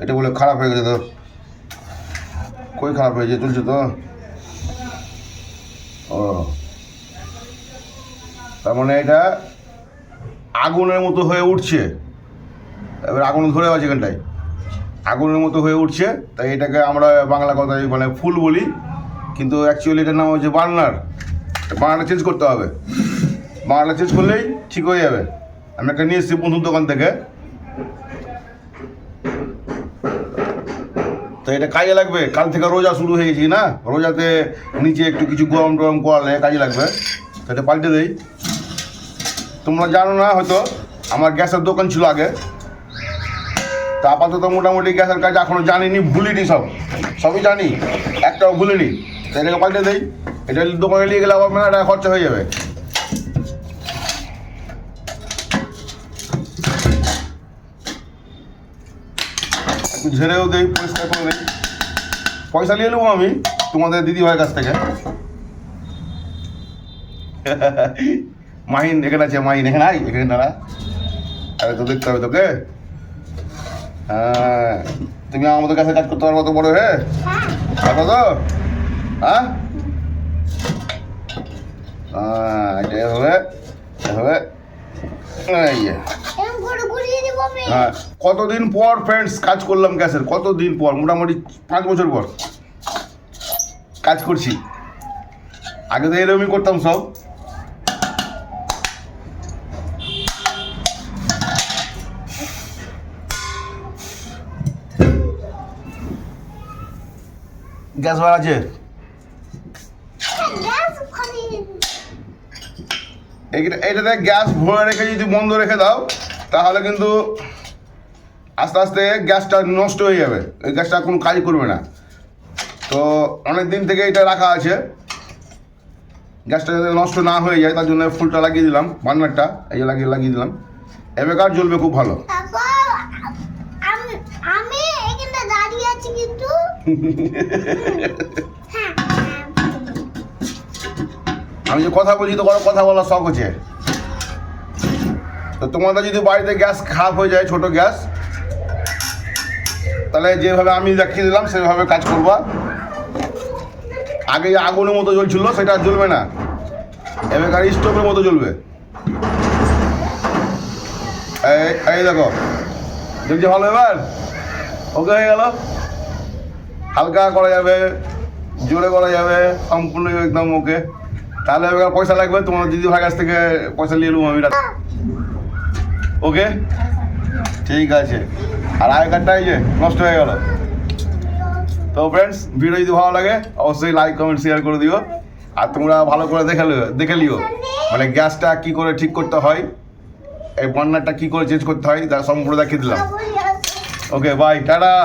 এটা বলে খারাপ হয়ে গেছে তো, কই খারাপ হয়েছে, চলছে তো। ও তার মানে এটা আগুনের মতো হয়ে উঠছে, এবার আগুন ধরে আছে এখানটায়, আগুনের মতো হয়ে উঠছে, তাই এটাকে আমরা বাংলা কথায় মানে ফুল বলি, কিন্তু অ্যাকচুয়ালি এটার নাম হচ্ছে বার্নার। বার্নারটা চেঞ্জ করতে হবে, বার্নারটা চেঞ্জ করলেই ঠিক হয়ে যাবে। আমি একটা নিয়ে এসেছি বন্ধুর দোকান থেকে, তো এটা কাজে লাগবে। কাল থেকে রোজা শুরু হয়ে গেছি না, রোজাতে নিচে একটু কিছু গরম টরম করালে কাজে লাগবে, তো এটা পাল্টে দেই। তোমরা জানো না হয়তো, আমার গ্যাসের দোকান ছিল আগে, তা আপাতত মোটামুটি গ্যাসের কাজ এখনও জানিনি, ভুলিনি, সবই জানি, একটাও ভুলিনি। তো এটাকে পাল্টে দেই, এটা দোকানে নিয়ে গেলে আবার মেলাটা খরচা হয়ে যাবে। একটু ঝেড়েও দেই, পরিষ্কার করে দেই। পয়সা নিয়ে নেবো আমি তোমাদের দিদিভাইয়ের কাছ থেকে। মাহিন এখানে আছে, মাহিন এখানে আই, এখানে দাঁড়া। আরে তো দেখতে হবে তোকে। হ্যাঁ, তুমি আমাদের কাছে কাজ করতে পারবো তো বড় হয়ে, পারবো তো? হ্যাঁ, এটা এভাবে এভাবে। হ্যাঁ, কতদিন পর ফ্রেন্ডস কাজ করলাম গ্যাসের, কতদিন পর, মোটামুটি 5 বছর পর কাজ করছি। আগে তো এরকমই করতাম সব। গ্যাস বার আছে, এইটাতে গ্যাস ভরে রেখে যদি বন্ধ রেখে দাও তাহলে কিন্তু আস্তে আস্তে গ্যাসটা নষ্ট হয়ে যাবে, এই গ্যাসটা কোনো কাজ করবে না। তো অনেক দিন থেকে এটা রাখা আছে, গ্যাসটা যাতে নষ্ট না হয়ে যায় তার জন্য ফুলটা লাগিয়ে দিলাম, বার্নারটা এই যে লাগিয়ে দিলাম। এবার কাজ জ্বলবে খুব ভালো। আমি যে কথা বলছি তো কথা বলার শখ হচ্ছে। তো তোমাদের যদি বাড়িতে গ্যাস খারাপ হয়ে যায়, ছোট গ্যাস, তাহলে যেভাবে আমি দেখিয়ে দিলাম সেভাবে কাজ করবা। আগে আগুনের মতো জ্বলছিল সেটা আর জ্বলবে না, এবার স্টোভের মতো জ্বলবে। এই দেখো, দেখছি ভালো, এবার ওকে হয়ে গেল। হালকা করা যাবে, জোরে করা যাবে, সম্পূর্ণ একদম ওকে। তাহলে এবার পয়সা লাগবে, তোমার দিদি ভাই কাছ থেকে পয়সা নিয়ে নেবো আমি। ওকে, ঠিক আছে। আর আই কার্ডটা এই যে নষ্ট হয়ে গেল। তো ফ্রেন্ডস, ভিডিও যদি ভালো লাগে অবশ্যই লাইক কমেন্ট শেয়ার করে দিও। আর তোমরা ভালো করে দেখে লিও মানে গ্যাসটা কী করে ঠিক করতে হয়, এই বার্নারটা কী করে চেঞ্জ করতে হয়, তার সম্পূর্ণ দেখিয়ে দিলাম। ওকে, বাই, টাটা।